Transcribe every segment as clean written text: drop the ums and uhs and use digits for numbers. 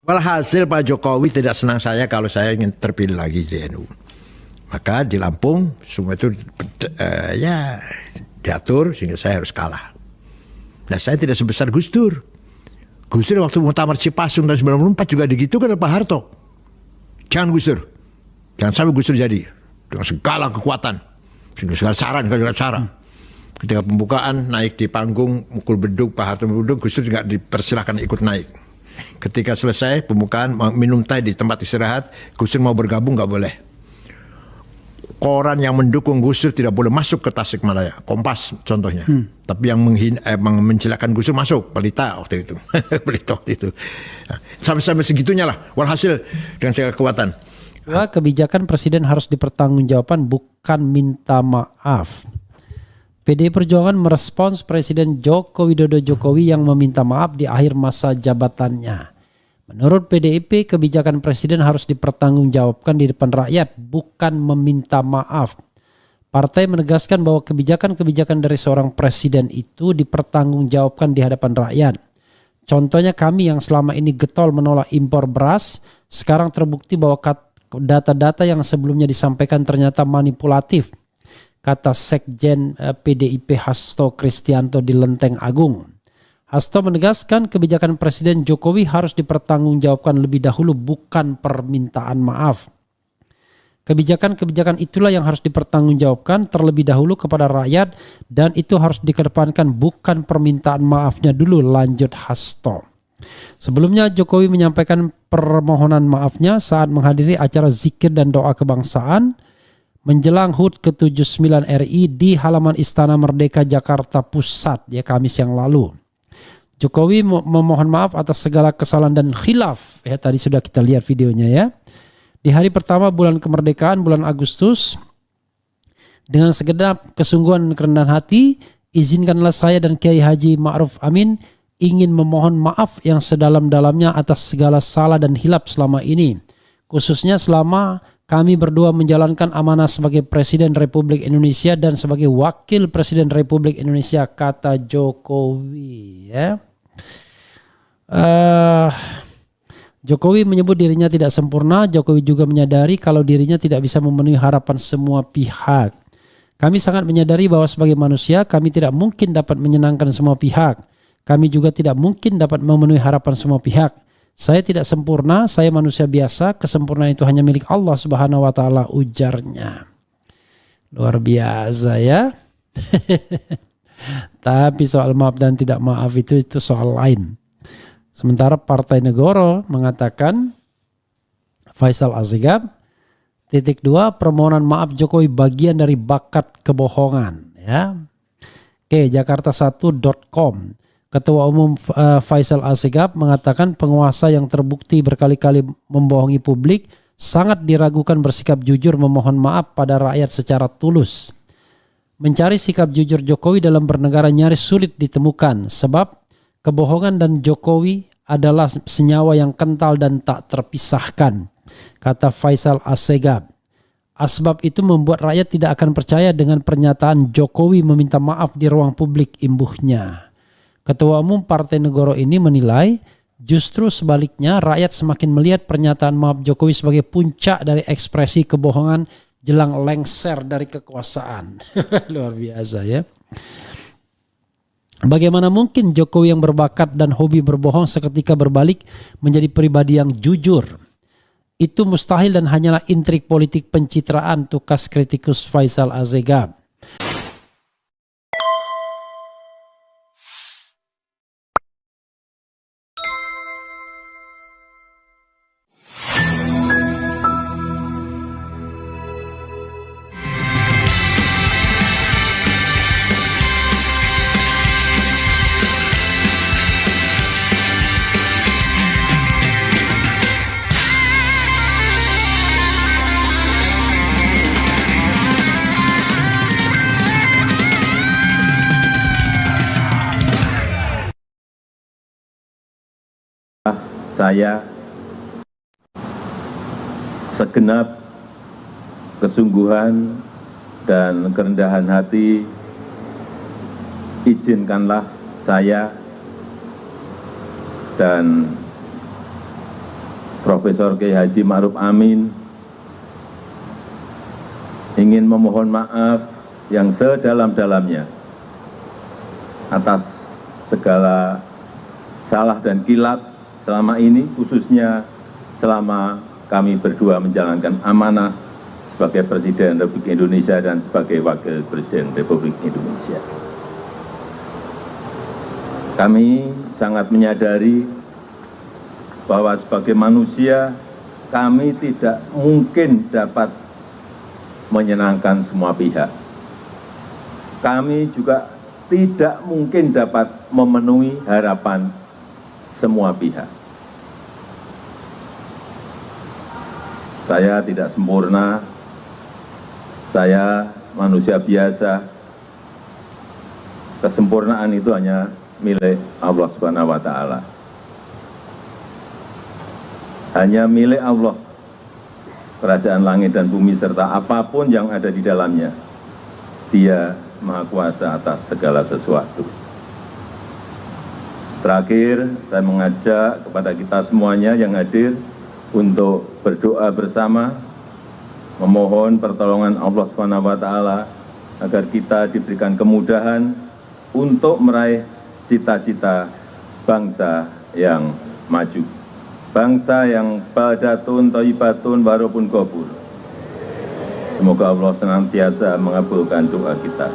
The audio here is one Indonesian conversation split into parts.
Walhasil Pak Jokowi tidak senang saya kalau saya ingin terpilih lagi di NU. Maka di Lampung semua itu ya diatur sehingga saya harus kalah. Nah saya tidak sebesar Gus Dur. Gus Dur waktu muktamar Cipasung tahun 94 juga digitukan oleh Pak Harto. Jangan Gus Dur. Jangan sampai Gus Dur jadi. Dengan segala kekuatan. Dengan segala saran. Ketika pembukaan naik di panggung mukul beduk, Pak Harto beduk, Gus Dur juga dipersilahkan ikut naik. Ketika selesai pembukaan minum teh di tempat istirahat, Gus Dur mau bergabung nggak boleh. Koran yang mendukung Gus Dur tidak boleh masuk ke Tasikmalaya. Kompas contohnya. Tapi yang mencilakan Gus Dur masuk. Pelita waktu itu. Pelita waktu itu. Nah, sampai segitunya lah. Walhasil dengan segala kekuatan. Kebijakan presiden harus dipertanggungjawabkan, bukan minta maaf. PDI Perjuangan merespons Presiden Joko Widodo yang meminta maaf di akhir masa jabatannya. Menurut PDIP, kebijakan presiden harus dipertanggungjawabkan di depan rakyat, bukan meminta maaf. Partai menegaskan bahwa kebijakan-kebijakan dari seorang presiden itu dipertanggungjawabkan di hadapan rakyat. Contohnya kami yang selama ini getol menolak impor beras, sekarang terbukti bahwa data-data yang sebelumnya disampaikan ternyata manipulatif, kata Sekjen PDIP Hasto Kristianto di Lenteng Agung. Hasto menegaskan kebijakan Presiden Jokowi harus dipertanggungjawabkan lebih dahulu, bukan permintaan maaf. Kebijakan-kebijakan itulah yang harus dipertanggungjawabkan terlebih dahulu kepada rakyat, dan itu harus dikedepankan, bukan permintaan maafnya dulu, lanjut Hasto. Sebelumnya Jokowi menyampaikan permohonan maafnya saat menghadiri acara zikir dan doa kebangsaan menjelang HUT ke-79 RI di halaman Istana Merdeka Jakarta Pusat Kamis yang lalu. Jokowi memohon maaf atas segala kesalahan dan khilaf. Tadi sudah kita lihat videonya ya. Di hari pertama bulan kemerdekaan, bulan Agustus, dengan segenap kesungguhan dan kerendahan hati, izinkanlah saya dan Kiai Haji Ma'ruf Amin ingin memohon maaf yang sedalam-dalamnya atas segala salah dan hilaf selama ini. Khususnya selama kami berdua menjalankan amanah sebagai Presiden Republik Indonesia dan sebagai Wakil Presiden Republik Indonesia, kata Jokowi ya. Jokowi menyebut dirinya tidak sempurna. Jokowi juga menyadari kalau dirinya tidak bisa memenuhi harapan semua pihak. Kami sangat menyadari bahwa sebagai manusia kami tidak mungkin dapat menyenangkan semua pihak. Kami juga tidak mungkin dapat memenuhi harapan semua pihak. Saya tidak sempurna, saya manusia biasa. Kesempurnaan itu hanya milik Allah Subhanahu wa taala, ujarnya. Luar biasa ya. Tapi soal maaf dan tidak maaf itu soal lain. Sementara Partai Negoro mengatakan Faisal Asegaf, titik 2, permohonan maaf Jokowi bagian dari bakat kebohongan ya. Oke, jakarta1.com. Ketua Umum Faisal Asegaf mengatakan penguasa yang terbukti berkali-kali membohongi publik sangat diragukan bersikap jujur memohon maaf pada rakyat secara tulus. Mencari sikap jujur Jokowi dalam bernegara nyaris sulit ditemukan, sebab kebohongan dan Jokowi adalah senyawa yang kental dan tak terpisahkan, kata Faisal Asegaf. Asbab itu membuat rakyat tidak akan percaya dengan pernyataan Jokowi meminta maaf di ruang publik, imbuhnya. Ketua Umum Partai Negoro ini menilai justru sebaliknya, rakyat semakin melihat pernyataan maaf Jokowi sebagai puncak dari ekspresi kebohongan jelang lengser dari kekuasaan. Luar biasa ya. Bagaimana mungkin Jokowi yang berbakat dan hobi berbohong seketika berbalik menjadi pribadi yang jujur? Itu mustahil dan hanyalah intrik politik pencitraan, tukas kritikus Faisal Asegaf. Saya segenap kesungguhan dan kerendahan hati, izinkanlah saya dan Profesor Kiai Haji Ma'ruf Amin ingin memohon maaf yang sedalam-dalamnya atas segala salah dan kilap selama ini, khususnya selama kami berdua menjalankan amanah sebagai Presiden Republik Indonesia dan sebagai Wakil Presiden Republik Indonesia. Kami sangat menyadari bahwa sebagai manusia kami tidak mungkin dapat menyenangkan semua pihak. Kami juga tidak mungkin dapat memenuhi harapan semua pihak. Saya tidak sempurna, saya manusia biasa. Kesempurnaan itu hanya milik Allah Subhanahu wa Ta'ala. Hanya milik Allah, kerajaan langit dan bumi serta apapun yang ada di dalamnya. Dia Maha Kuasa atas segala sesuatu. Terakhir, saya mengajak kepada kita semuanya yang hadir untuk berdoa bersama, memohon pertolongan Allah SWT agar kita diberikan kemudahan untuk meraih cita-cita bangsa yang maju. Bangsa yang badatun, thayyibatun, warupun qabul. Semoga Allah senantiasa mengabulkan doa kita.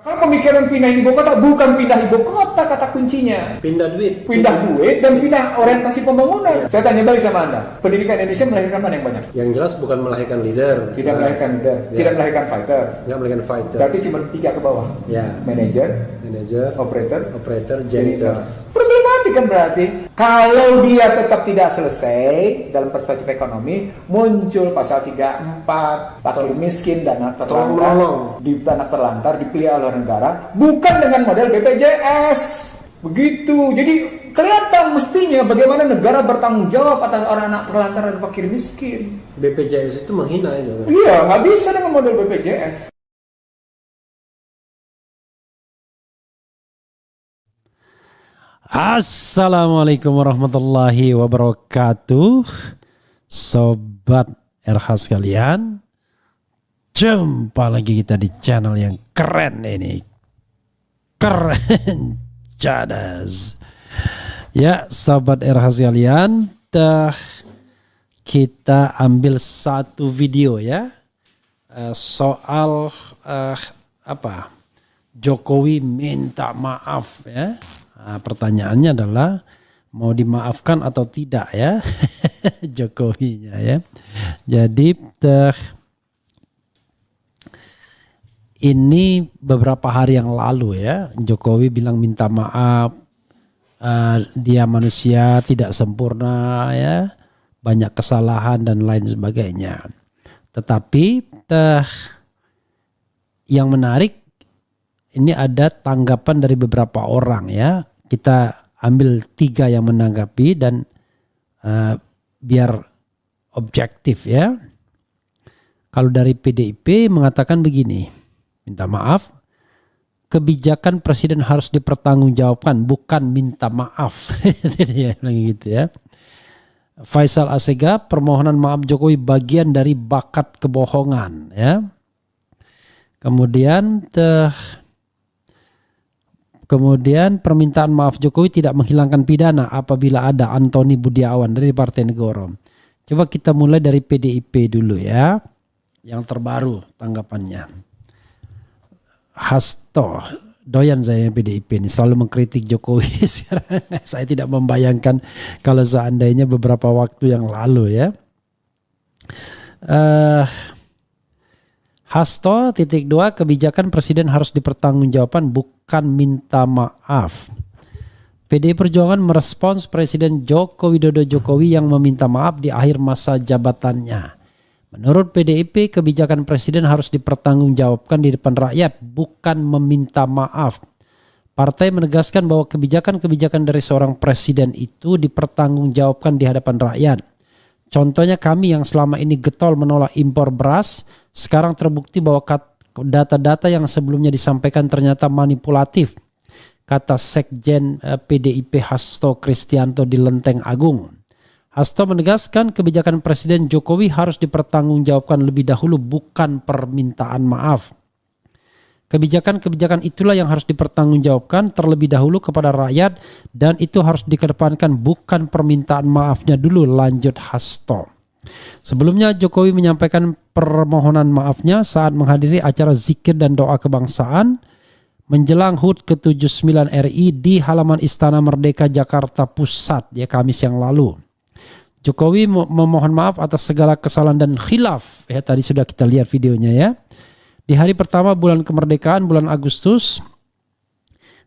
Kalau pemikiran pindah ibu kota, bukan pindah ibu kota kata kuncinya. Pindah duit. Pindah duit dan pindah orientasi pembangunan. Saya tanya balik sama Anda, pendidikan Indonesia melahirkan mana yang banyak? Yang jelas bukan melahirkan leader. Tidak melahirkan leader, tidak melahirkan fighters. Nggak melahirkan fighters. Berarti cuma 3 ke bawah. Ya. Manager, operator, janitor. Problematik kan berarti. Kalau dia tetap tidak selesai dalam perspektif ekonomi, muncul pasal 34, fakir miskin dan anak terlantar, dipilih oleh negara, bukan dengan model BPJS. Begitu. Jadi kelihatan mestinya bagaimana negara bertanggung jawab atas orang anak terlantar dan fakir miskin. BPJS itu menghina itu kan? Iya, nggak bisa dengan model BPJS. Assalamualaikum warahmatullahi wabarakatuh. Sobat RH sekalian, jumpa lagi kita di channel yang keren ini. Keren cadas. Ya, sobat RH sekalian, kita ambil satu video ya. Soal Jokowi minta maaf ya. Nah, pertanyaannya adalah mau dimaafkan atau tidak ya Jokowinya ya. Jadi ini beberapa hari yang lalu ya, Jokowi bilang minta maaf, dia manusia tidak sempurna ya, banyak kesalahan dan lain sebagainya. Tetapi yang menarik, ini ada tanggapan dari beberapa orang ya. Kita ambil 3 yang menanggapi dan biar objektif ya. Kalau dari PDIP mengatakan begini, minta maaf, kebijakan presiden harus dipertanggungjawabkan, bukan minta maaf. Dia bilang gitu ya. Faisal Assegaf, permohonan maaf Jokowi bagian dari bakat kebohongan ya. Kemudian permintaan maaf Jokowi tidak menghilangkan pidana apabila ada. Antoni Budiawan dari Partai Negoro. Coba kita mulai dari PDIP dulu ya. Yang terbaru tanggapannya. Hasto, doyan saya PDIP ini selalu mengkritik Jokowi sekarang. Saya tidak membayangkan kalau seandainya beberapa waktu yang lalu ya. Hasto, titik 2, kebijakan presiden harus dipertanggungjawabkan, bukan minta maaf. PDI Perjuangan merespons Presiden Joko Widodo Jokowi yang meminta maaf di akhir masa jabatannya. Menurut PDIP, kebijakan presiden harus dipertanggungjawabkan di depan rakyat, bukan meminta maaf. Partai menegaskan bahwa kebijakan-kebijakan dari seorang presiden itu dipertanggungjawabkan di hadapan rakyat. Contohnya kami yang selama ini getol menolak impor beras, sekarang terbukti bahwa Data-data yang sebelumnya disampaikan ternyata manipulatif, kata Sekjen PDIP Hasto Kristianto di Lenteng Agung. Hasto menegaskan kebijakan Presiden Jokowi harus dipertanggungjawabkan lebih dahulu, bukan permintaan maaf. Kebijakan-kebijakan itulah yang harus dipertanggungjawabkan terlebih dahulu kepada rakyat, dan itu harus dikedepankan, bukan permintaan maafnya dulu, lanjut Hasto. Sebelumnya Jokowi menyampaikan permohonan maafnya saat menghadiri acara zikir dan doa kebangsaan menjelang HUT ke-79 RI di halaman Istana Merdeka Jakarta Pusat Kamis yang lalu. Jokowi memohon maaf atas segala kesalahan dan khilaf. Tadi sudah kita lihat videonya ya. Di hari pertama bulan kemerdekaan, bulan Agustus,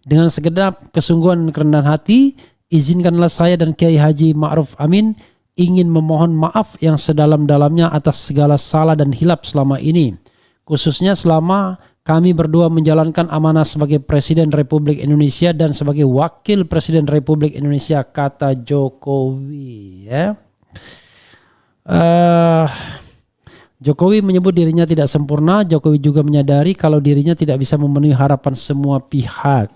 dengan segenap kesungguhan dan kerendahan hati, izinkanlah saya dan Kiai Haji Ma'ruf Amin ingin memohon maaf yang sedalam-dalamnya atas segala salah dan hilaf selama ini. Khususnya selama kami berdua menjalankan amanah sebagai Presiden Republik Indonesia dan sebagai Wakil Presiden Republik Indonesia, kata Jokowi ya. Jokowi menyebut dirinya tidak sempurna. Jokowi juga menyadari kalau dirinya tidak bisa memenuhi harapan semua pihak.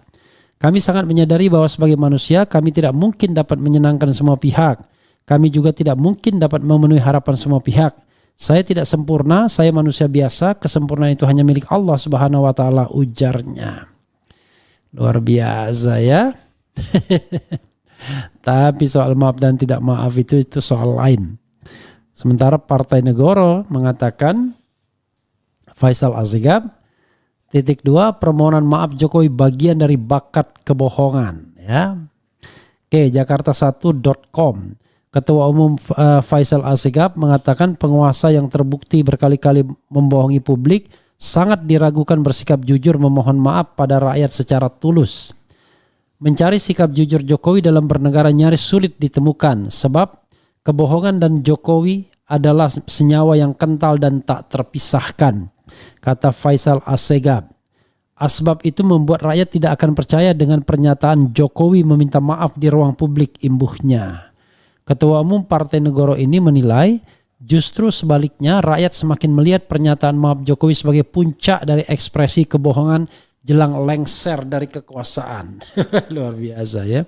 Kami sangat menyadari bahwa sebagai manusia kami tidak mungkin dapat menyenangkan semua pihak. Kami juga tidak mungkin dapat memenuhi harapan semua pihak. Saya tidak sempurna, saya manusia biasa. Kesempurnaan itu hanya milik Allah Subhanahu wa taala, ujarnya. Luar biasa ya. Tapi soal maaf dan tidak maaf itu soal lain. Sementara Partai Negoro mengatakan Faisal Asegab, titik 2, permohonan maaf Jokowi bagian dari bakat kebohongan ya. Oke, Jakarta1.com. Ketua Umum Faisal Asegab mengatakan penguasa yang terbukti berkali-kali membohongi publik sangat diragukan bersikap jujur memohon maaf pada rakyat secara tulus. Mencari sikap jujur Jokowi dalam bernegara nyaris sulit ditemukan, sebab kebohongan dan Jokowi adalah senyawa yang kental dan tak terpisahkan, kata Faisal Asegab. Asbab itu membuat rakyat tidak akan percaya dengan pernyataan Jokowi meminta maaf di ruang publik, imbuhnya. Ketua Umum Partai Negoro ini menilai justru sebaliknya, rakyat semakin melihat pernyataan maaf Jokowi sebagai puncak dari ekspresi kebohongan jelang lengser dari kekuasaan. Luar biasa ya.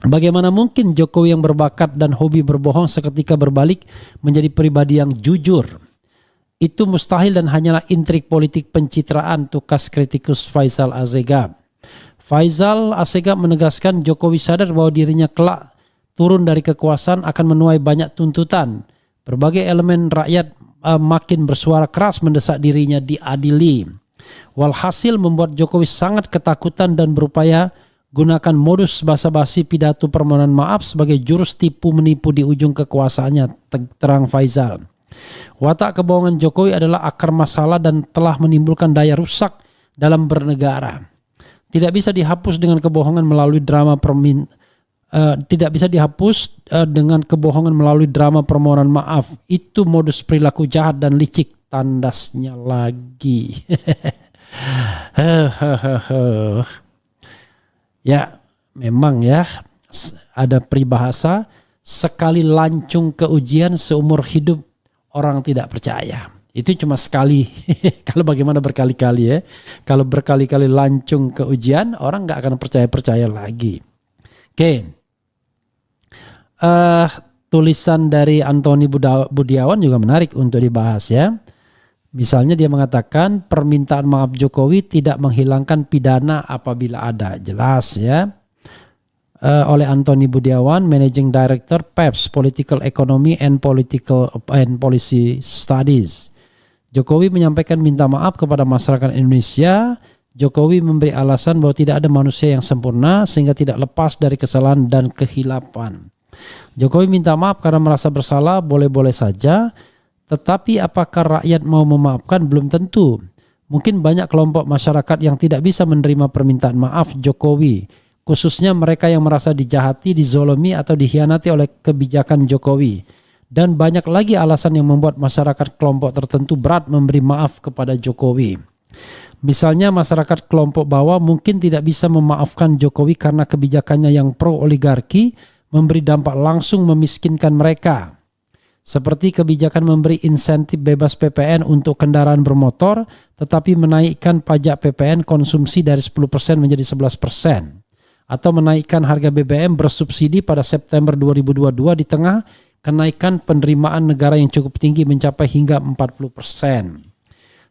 Bagaimana mungkin Jokowi yang berbakat dan hobi berbohong seketika berbalik menjadi pribadi yang jujur? Itu mustahil dan hanyalah intrik politik pencitraan, tukas kritikus Faisal Asegab. Faisal Asegab menegaskan Jokowi sadar bahwa dirinya kelak turun dari kekuasaan akan menuai banyak tuntutan. Berbagai elemen rakyat makin bersuara keras mendesak dirinya diadili. Walhasil membuat Jokowi sangat ketakutan dan berupaya gunakan modus basa-basi pidato permohonan maaf sebagai jurus tipu menipu di ujung kekuasaannya, terang Faisal. Watak kebohongan Jokowi adalah akar masalah dan telah menimbulkan daya rusak dalam bernegara. Tidak bisa dihapus dengan kebohongan melalui drama dengan kebohongan melalui drama permohonan maaf. Itu modus perilaku jahat dan licik, tandasnya lagi. Ya, memang ya, ada peribahasa, sekali lancung ke ujian seumur hidup orang tidak percaya. Itu cuma sekali. Kalau bagaimana berkali-kali ya. Kalau berkali-kali lancung ke ujian, orang nggak akan percaya-percaya lagi. Oke. Tulisan dari Antoni Budiawan juga menarik untuk dibahas ya. Misalnya dia mengatakan permintaan maaf Jokowi tidak menghilangkan pidana apabila ada. Jelas ya. Oleh Antoni Budiawan, Managing Director PEPS, Political Economy and Policy Studies. Jokowi menyampaikan minta maaf kepada masyarakat Indonesia. Jokowi memberi alasan bahwa tidak ada manusia yang sempurna sehingga tidak lepas dari kesalahan dan kehilafan. Jokowi minta maaf karena merasa bersalah, boleh-boleh saja. Tetapi apakah rakyat mau memaafkan? Belum tentu. Mungkin banyak kelompok masyarakat yang tidak bisa menerima permintaan maaf Jokowi. Khususnya mereka yang merasa dijahati, dizolimi atau dikhianati oleh kebijakan Jokowi. Dan banyak lagi alasan yang membuat masyarakat kelompok tertentu berat memberi maaf kepada Jokowi. Misalnya masyarakat kelompok bawah mungkin tidak bisa memaafkan Jokowi karena kebijakannya yang pro-oligarki memberi dampak langsung memiskinkan mereka. seperti kebijakan memberi insentif bebas PPN untuk kendaraan bermotor, tetapi menaikkan pajak PPN konsumsi dari 10% menjadi 11%, atau menaikkan harga BBM bersubsidi pada September 2022 di tengah kenaikan penerimaan negara yang cukup tinggi mencapai hingga 40%.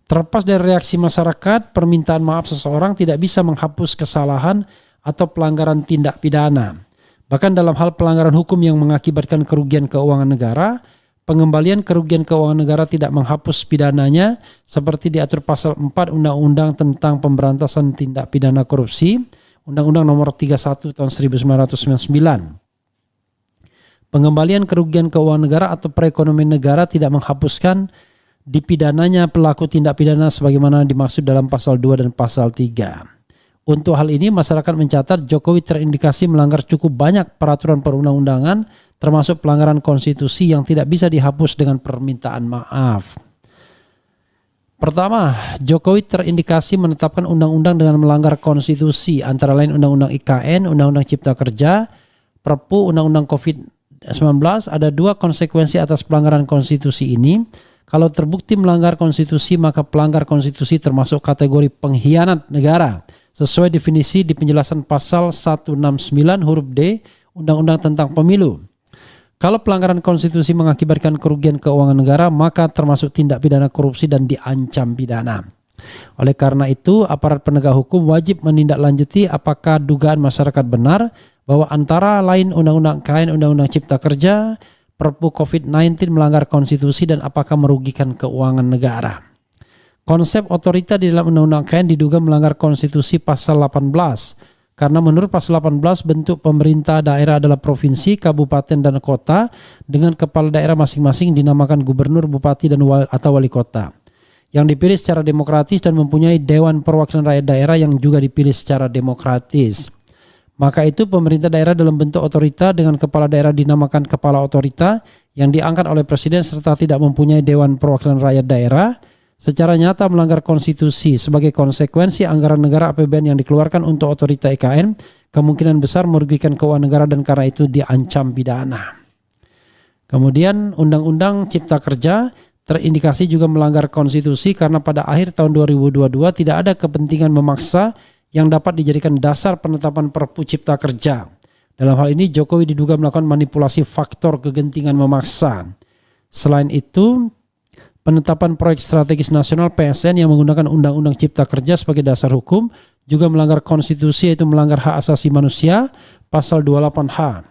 Terlepas dari reaksi masyarakat, permintaan maaf seseorang tidak bisa menghapus kesalahan atau pelanggaran tindak pidana. Bahkan dalam hal pelanggaran hukum yang mengakibatkan kerugian keuangan negara, pengembalian kerugian keuangan negara tidak menghapus pidananya seperti diatur pasal 4 Undang-Undang tentang Pemberantasan Tindak Pidana Korupsi, Undang-Undang Nomor 31 Tahun 1999. Pengembalian kerugian keuangan negara atau perekonomian negara tidak menghapuskan dipidananya pelaku tindak pidana sebagaimana dimaksud dalam pasal 2 dan pasal 3. Untuk hal ini, masyarakat mencatat Jokowi terindikasi melanggar cukup banyak peraturan perundang-undangan, termasuk pelanggaran konstitusi yang tidak bisa dihapus dengan permintaan maaf. Pertama, Jokowi terindikasi menetapkan undang-undang dengan melanggar konstitusi, antara lain Undang-Undang IKN, Undang-Undang Cipta Kerja, Perpu, Undang-Undang COVID-19. Ada dua konsekuensi atas pelanggaran konstitusi ini. Kalau terbukti melanggar konstitusi, maka pelanggar konstitusi termasuk kategori pengkhianat negara, sesuai definisi di penjelasan pasal 169 huruf D Undang-Undang tentang Pemilu. Kalau pelanggaran konstitusi mengakibatkan kerugian keuangan negara, maka termasuk tindak pidana korupsi dan diancam pidana. Oleh karena itu, aparat penegak hukum wajib menindaklanjuti apakah dugaan masyarakat benar bahwa antara lain Undang-Undang KN, Undang-Undang Cipta Kerja, Perpu COVID-19 melanggar konstitusi dan apakah merugikan keuangan negara. Konsep otorita di dalam Undang-Undang KN diduga melanggar konstitusi pasal 18, karena menurut pasal 18 bentuk pemerintah daerah adalah provinsi, kabupaten, dan kota dengan kepala daerah masing-masing dinamakan gubernur, bupati, dan atau wali kota, yang dipilih secara demokratis dan mempunyai Dewan Perwakilan Rakyat Daerah yang juga dipilih secara demokratis. Maka itu pemerintah daerah dalam bentuk otorita dengan kepala daerah dinamakan kepala otorita yang diangkat oleh presiden serta tidak mempunyai Dewan Perwakilan Rakyat Daerah, secara nyata melanggar konstitusi. Sebagai konsekuensi, anggaran negara APBN yang dikeluarkan untuk otorita IKN kemungkinan besar merugikan keuangan negara dan karena itu diancam pidana. Kemudian Undang-Undang Cipta Kerja terindikasi juga melanggar konstitusi karena pada akhir tahun 2022 tidak ada kepentingan memaksa yang dapat dijadikan dasar penetapan Perpu Cipta Kerja. Dalam hal ini Jokowi diduga melakukan manipulasi faktor kegentingan memaksa. Selain itu, penetapan proyek strategis nasional PSN yang menggunakan Undang-Undang Cipta Kerja sebagai dasar hukum juga melanggar konstitusi, yaitu melanggar hak asasi manusia pasal 28H.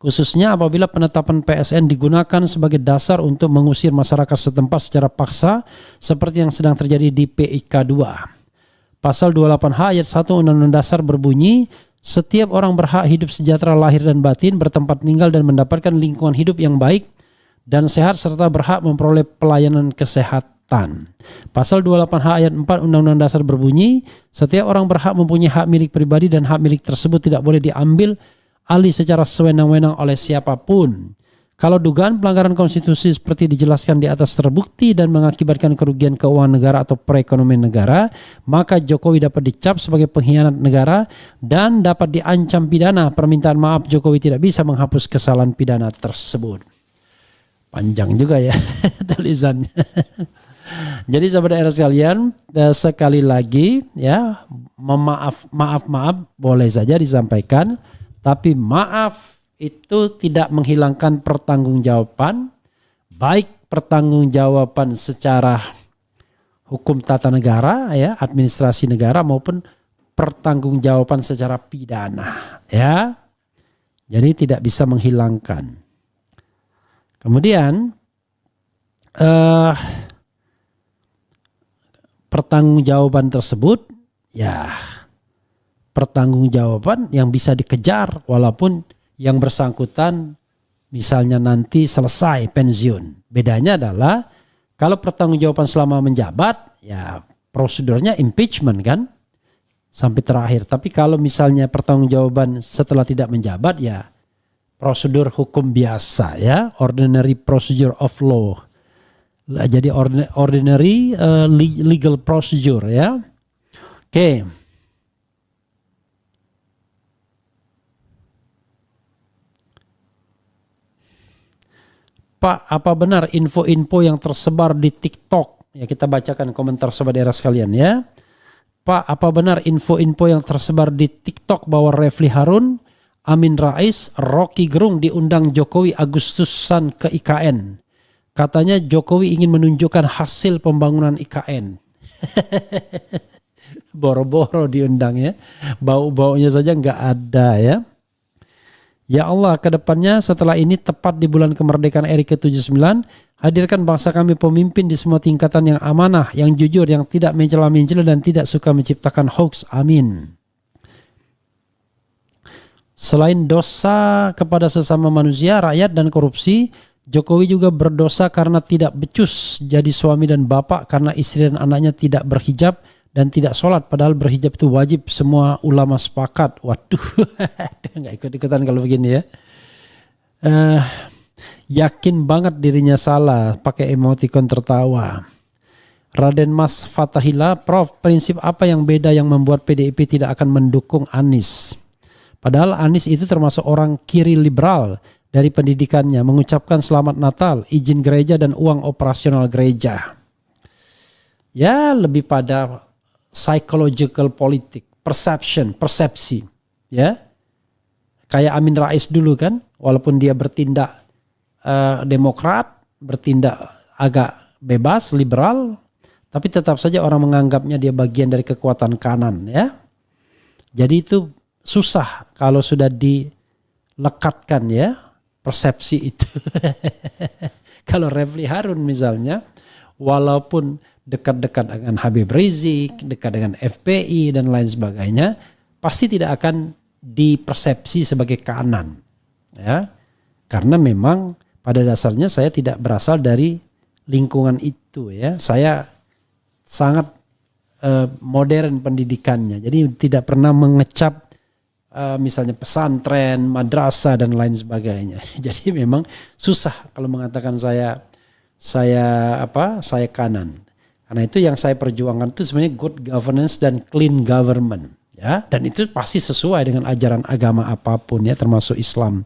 Khususnya apabila penetapan PSN digunakan sebagai dasar untuk mengusir masyarakat setempat secara paksa seperti yang sedang terjadi di PIK 2. Pasal 28H ayat 1 Undang-Undang Dasar berbunyi, setiap orang berhak hidup sejahtera lahir dan batin, bertempat tinggal dan mendapatkan lingkungan hidup yang baik dan sehat serta berhak memperoleh pelayanan kesehatan. Pasal 28H ayat 4 Undang-Undang Dasar berbunyi, setiap orang berhak mempunyai hak milik pribadi dan hak milik tersebut tidak boleh diambil alih secara sewenang-wenang oleh siapapun. Kalau dugaan pelanggaran konstitusi seperti dijelaskan di atas terbukti dan mengakibatkan kerugian keuangan negara atau perekonomian negara, maka Jokowi dapat dicap sebagai pengkhianat negara dan dapat diancam pidana. Permintaan maaf Jokowi tidak bisa menghapus kesalahan pidana tersebut. Panjang juga ya tulisannya. Jadi sahabat daerah sekalian, sekali lagi ya, maaf boleh saja disampaikan, tapi maaf itu tidak menghilangkan pertanggungjawaban, baik pertanggungjawaban secara hukum tata negara ya, administrasi negara maupun pertanggungjawaban secara pidana ya. Jadi tidak bisa menghilangkan. Kemudian pertanggungjawaban tersebut ya pertanggungjawaban yang bisa dikejar walaupun yang bersangkutan misalnya nanti selesai pensiun. Bedanya adalah kalau pertanggungjawaban selama menjabat ya prosedurnya impeachment kan sampai terakhir. Tapi kalau misalnya pertanggungjawaban setelah tidak menjabat ya prosedur hukum biasa ya, ordinary procedure of law. Jadi ordinary legal procedure ya. Oke. Pak, apa benar info-info yang tersebar di TikTok? Ya, kita bacakan komentar sobat daerah sekalian ya. Pak, apa benar info-info yang tersebar di TikTok bahwa Refli Harun, Amin Rais, Rocky Gerung diundang Jokowi Agustusan ke IKN? Katanya Jokowi ingin menunjukkan hasil pembangunan IKN. Boro-boro diundang ya. Bau-baunya saja nggak ada ya. Ya Allah, kedepannya setelah ini tepat di bulan kemerdekaan RI ke-79, hadirkan bangsa kami pemimpin di semua tingkatan yang amanah, yang jujur, yang tidak mencela-mencela dan tidak suka menciptakan hoax. Amin. Selain dosa kepada sesama manusia, rakyat dan korupsi, Jokowi juga berdosa karena tidak becus jadi suami dan bapak karena istri dan anaknya tidak berhijab dan tidak sholat, padahal berhijab itu wajib, semua ulama sepakat. Waduh, nggak ikut-ikutan kalau begini ya. Yakin banget dirinya salah, pakai emoticon tertawa. Raden Mas Fatahila, Prof, prinsip apa yang beda yang membuat PDIP tidak akan mendukung Anies? Padahal Anies itu termasuk orang kiri liberal dari pendidikannya, mengucapkan selamat Natal, izin gereja dan uang operasional gereja. Ya, lebih pada psychological politik, persepsi, ya. Kayak Amin Rais dulu kan, walaupun dia bertindak demokrat, bertindak agak bebas, liberal, tapi tetap saja orang menganggapnya dia bagian dari kekuatan kanan, ya. Jadi itu susah kalau sudah dilekatkan ya persepsi itu. Kalau Refli Harun misalnya, walaupun dekat-dekat dengan Habib Rizik, dekat dengan FPI dan lain sebagainya, pasti tidak akan dipersepsi sebagai kanan, ya, karena memang pada dasarnya saya tidak berasal dari lingkungan itu, ya, saya sangat modern pendidikannya, jadi tidak pernah mengecap misalnya pesantren, madrasah dan lain sebagainya. Jadi memang susah kalau mengatakan saya kanan. Karena itu yang saya perjuangkan itu sebenarnya good governance dan clean government, ya, dan itu pasti sesuai dengan ajaran agama apapun ya, termasuk Islam.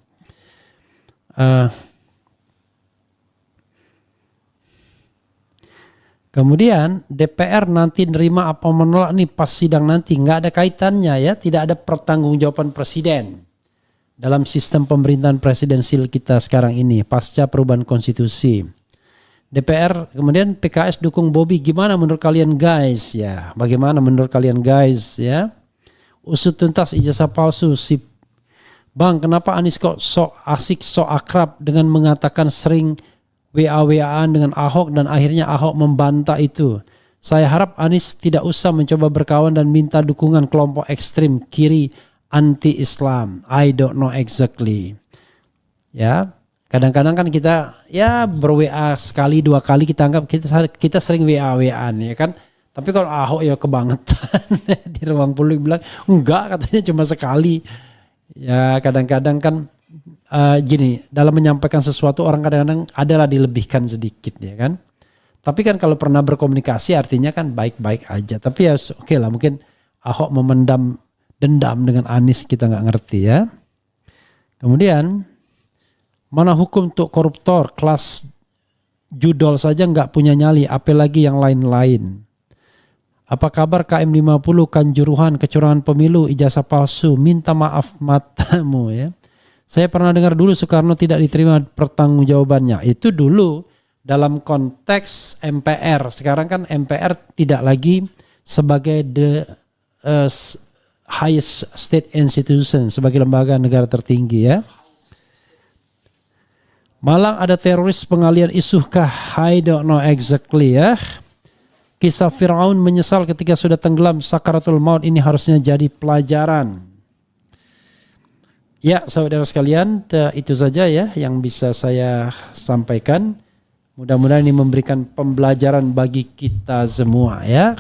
Kemudian DPR nanti nerima apa menolak nih pas sidang nanti, nggak ada kaitannya ya, tidak ada pertanggungjawaban presiden dalam sistem pemerintahan presidensil kita sekarang ini pasca perubahan konstitusi. DPR, kemudian PKS dukung Bobby, gimana menurut kalian guys ya? Bagaimana menurut kalian guys ya? Usut tuntas ijazah palsu si Bang, kenapa Anies kok sok asik, sok akrab dengan mengatakan sering WA-WA-an dengan Ahok dan akhirnya Ahok membantah itu. Saya harap Anies tidak usah mencoba berkawan dan minta dukungan kelompok ekstrim kiri anti-Islam. I don't know exactly. Ya. Kadang-kadang kan kita ya ber-WA sekali dua kali kita anggap kita sering WA-WA-an ya kan. Tapi kalau Ahok ya kebangetan di ruang publik bilang enggak, katanya cuma sekali. Ya kadang-kadang kan gini, dalam menyampaikan sesuatu orang kadang-kadang adalah dilebihkan sedikit ya kan. Tapi kan kalau pernah berkomunikasi artinya kan baik-baik aja. Tapi ya oke lah, mungkin Ahok memendam dendam dengan Anies, kita nggak ngerti ya. Kemudian mana hukum untuk koruptor kelas judol saja nggak punya nyali, apalagi yang lain-lain. Apa kabar KM 50 Kanjuruhan kecurangan pemilu ijazah palsu, minta maaf matamu ya. Saya pernah dengar dulu Soekarno tidak diterima pertanggungjawabannya. Itu dulu dalam konteks MPR. Sekarang kan MPR tidak lagi sebagai the highest state institution, sebagai lembaga negara tertinggi ya. Malang ada teroris pengalian isu kah? I don't know exactly ya. Kisah Firaun menyesal ketika sudah tenggelam, sakaratul maut ini harusnya jadi pelajaran. Ya saudara sekalian, itu saja ya yang bisa saya sampaikan. Mudah-mudahan ini memberikan pembelajaran bagi kita semua ya.